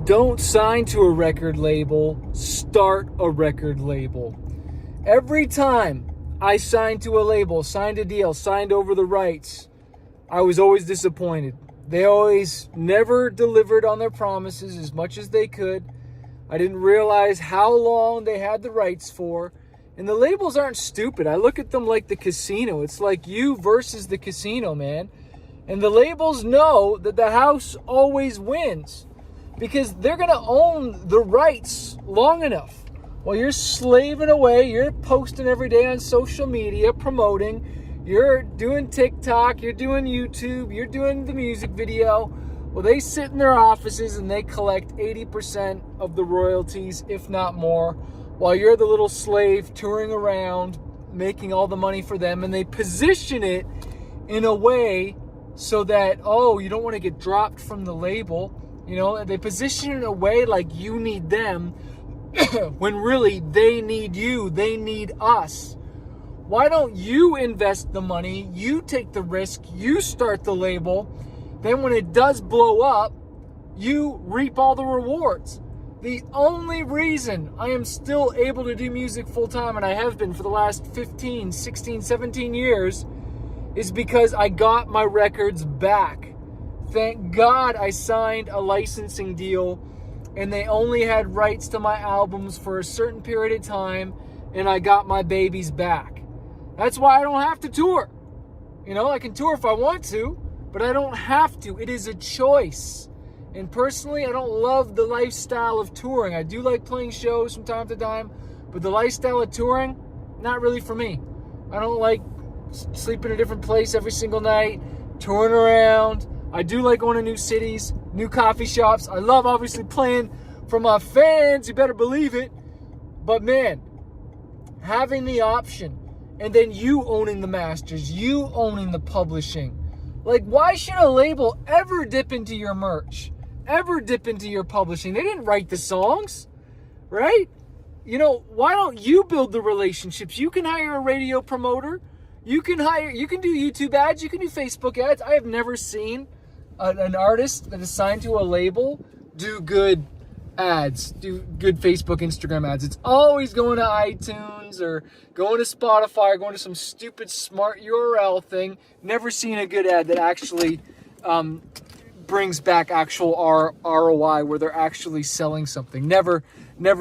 Don't sign to a record label, start a record label. Every time I signed to a label, signed a deal, signed over the rights, I was always disappointed. They always never delivered on their promises as much as they could. I didn't realize how long they had the rights for. And the labels aren't stupid. I look at them like the casino. It's like you versus the casino, man. And the labels know that the house always wins because they're going to own the rights long enough. While you're slaving away, you're posting every day on social media, promoting, you're doing TikTok, you're doing YouTube, you're doing the music video. Well, they sit in their offices and they collect 80% of the royalties, if not more, while you're the little slave touring around, making all the money for them. And they position it in a way so that, you don't want to get dropped from the label. You know, they position it in a way like you need them when really they need you, they need us. Why don't you invest the money, you take the risk, you start the label, then when it does blow up, you reap all the rewards. The only reason I am still able to do music full time, and I have been for the last 15, 16, 17 years, is because I got my records back. Thank God I signed a licensing deal and they only had rights to my albums for a certain period of time, and I got my babies back. That's why I don't have to tour. You know, I can tour if I want to, but I don't have to. It is a choice. And personally, I don't love the lifestyle of touring. I do like playing shows from time to time, but the lifestyle of touring, not really for me. I don't like sleeping in a different place every single night, touring around. I do like going to new cities, new coffee shops. I love obviously playing for my fans, you better believe it. But man, having the option and then you owning the masters, you owning the publishing. Like, why should a label ever dip into your merch? Ever dip into your publishing? They didn't write the songs, right? You know, why don't you build the relationships? You can hire a radio promoter. You can do YouTube ads. You can do Facebook ads. I have never seen an artist that is signed to a label do good ads, do good Facebook, Instagram ads. It's always going to iTunes or going to Spotify or going to some stupid smart URL thing. Never seen a good ad that actually brings back actual ROI where they're actually selling something. Never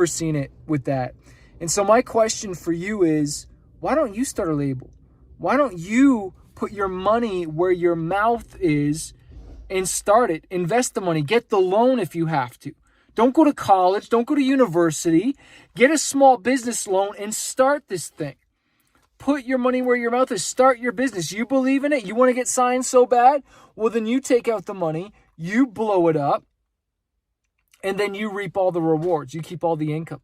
seen it with that. And so my question for you is, why don't you start a label? Why don't you put your money where your mouth is and start it? Invest the money. Get the loan if you have to. Don't go to college. Don't go to university. Get a small business loan and start this thing. Put your money where your mouth is. Start your business. You believe in it. You want to get signed so bad? Well, then you take out the money. You blow it up. And then you reap all the rewards. You keep all the income,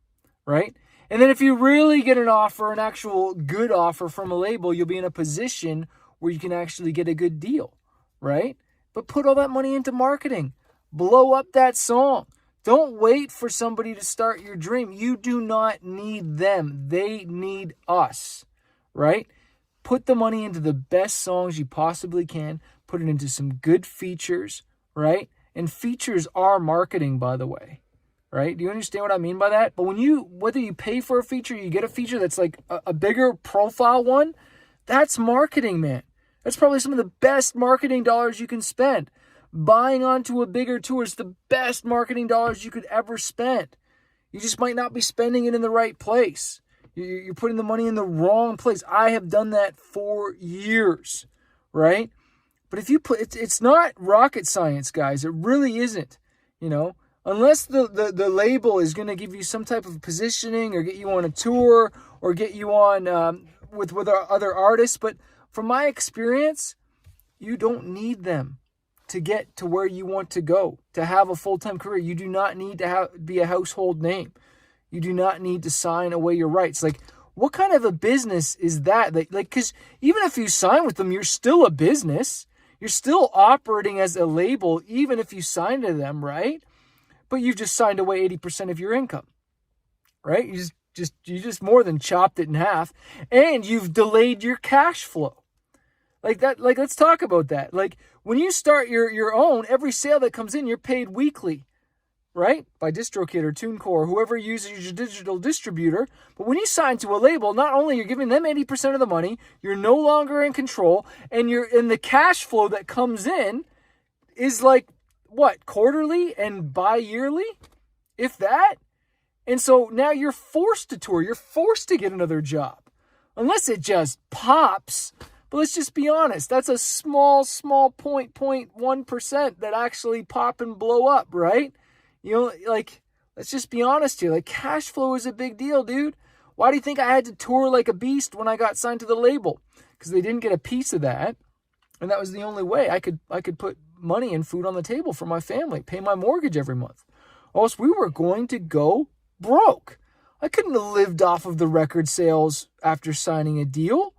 right? And then if you really get an offer, an actual good offer from a label, you'll be in a position where you can actually get a good deal, right? But put all that money into marketing. Blow up that song. Don't wait for somebody to start your dream. You do not need them. They need us, right? Put the money into the best songs you possibly can. Put it into some good features, right? And features are marketing, by the way, right? Do you understand what I mean by that? But whether you pay for a feature, you get a feature that's like a bigger profile one, that's marketing, man. That's probably some of the best marketing dollars you can spend. Buying onto a bigger tour is the best marketing dollars you could ever spend. You just might not be spending it in the right place. You're putting the money in the wrong place. I have done that for years, right? But if you it's not rocket science, guys. It really isn't, you know. Unless the label is going to give you some type of positioning or get you on a tour or get you on with other artists. But from my experience, you don't need them to get to where you want to go, to have a full-time career. You do not need to be a household name. You do not need to sign away your rights. Like, what kind of a business is that? Like, because even if you sign with them, you're still a business. You're still operating as a label, even if you sign to them, right? But you've just signed away 80% of your income, right? You just more than chopped it in half, and you've delayed your cash flow. Like that, like, let's talk about that. Like, when you start your own, every sale that comes in, you're paid weekly, right? By DistroKid or TuneCore, or whoever uses your digital distributor. But when you sign to a label, not only you're giving them 80% of the money, you're no longer in control, and the cash flow that comes in is like, what, quarterly and bi-yearly, if that? And so now you're forced to tour. You're forced to get another job. Unless it just pops. But let's just be honest. That's a small 0.1% that actually pop and blow up, right? You know, like, let's just be honest here. Like, cash flow is a big deal, dude. Why do you think I had to tour like a beast when I got signed to the label? Because they didn't get a piece of that. And that was the only way I could put money and food on the table for my family, pay my mortgage every month. Or else we were going to go broke. I couldn't have lived off of the record sales after signing a deal.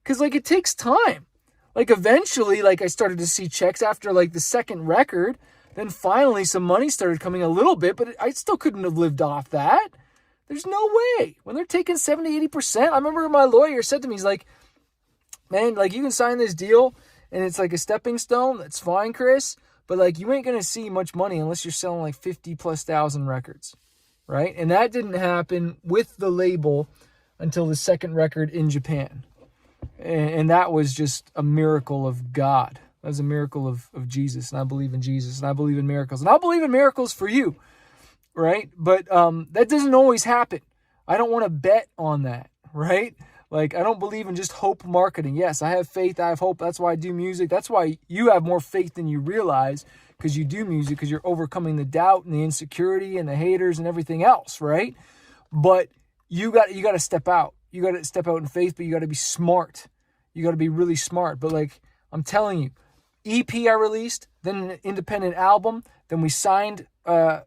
Because, like, it takes time. Like, eventually, like, I started to see checks after, like, the second record. Then finally some money started coming a little bit, but I still couldn't have lived off that. There's no way. When they're taking 70, 80%, I remember my lawyer said to me, he's like, man, like, you can sign this deal, and it's like a stepping stone. That's fine, Chris. But, like, you ain't going to see much money unless you're selling, like, 50,000+ records. Right? And that didn't happen with the label until the second record in Japan. And that was just a miracle of God. That was a miracle of Jesus. And I believe in Jesus. And I believe in miracles. And I believe in miracles for you. Right? But that doesn't always happen. I don't want to bet on that. Right? Like, I don't believe in just hope marketing. Yes, I have faith. I have hope. That's why I do music. That's why you have more faith than you realize. Because you do music, because you're overcoming the doubt and the insecurity and the haters and everything else, right? But you got to step out. You got to step out in faith, but you got to be smart. You got to be really smart. But, like, I'm telling you, EP I released, then an independent album, then we signed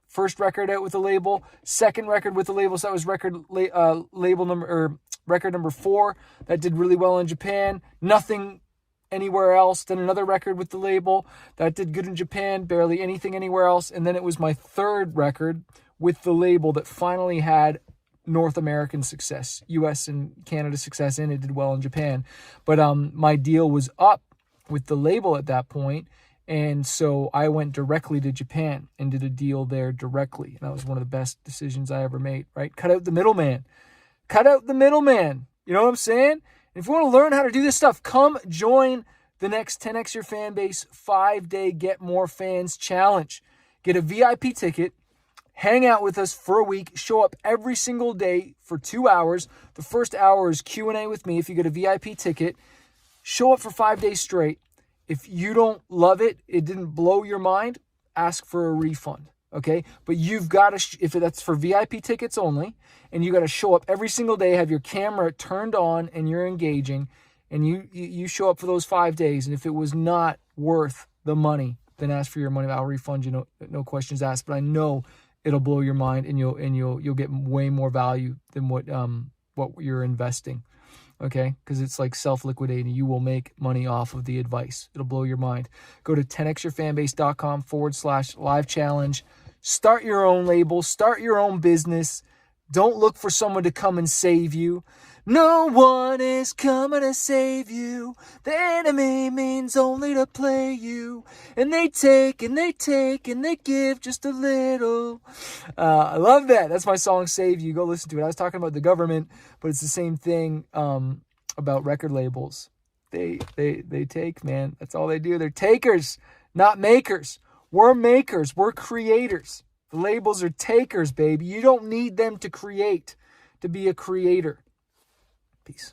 first record out with the label, second record with the label, so that was record number 4. That did really well in Japan. Nothing anywhere else. Then another record with the label that did good in Japan, barely anything anywhere else. And then it was my third record with the label that finally had North American success, US and Canada success, and it did well in Japan. But my deal was up with the label at that point, and so I went directly to Japan and did a deal there directly. And that was one of the best decisions I ever made, right? Cut out the middleman. Cut out the middleman. You know what I'm saying? If you want to learn how to do this stuff, come join the next 10X Your Fanbase 5-day Get More Fans Challenge. Get a VIP ticket, hang out with us for a week, show up every single day for 2 hours. The first hour is Q&A with me if you get a VIP ticket. Show up for 5 days straight. If you don't love it, it didn't blow your mind, ask for a refund. Okay, but you've got to, if that's for VIP tickets only, and you got to show up every single day, have your camera turned on, and you're engaging, and you show up for those 5 days. And if it was not worth the money, then ask for your money. I'll refund you, no questions asked. But I know it'll blow your mind, and you'll get way more value than what you're investing. Okay, because it's like self-liquidating. You will make money off of the advice. It'll blow your mind. Go to 10xyourfanbase.com/live challenge. Start your own label. Start your own business. Don't look for someone to come and save you. No one is coming to save you. The enemy means only to play you. And they take and they take and they give just a little. I love that. That's my song, Save You. Go listen to it. I was talking about the government, but it's the same thing about record labels. They take, man. That's all they do. They're takers, not makers. We're makers. We're creators. The labels are takers, baby. You don't need them to create, to be a creator. Peace.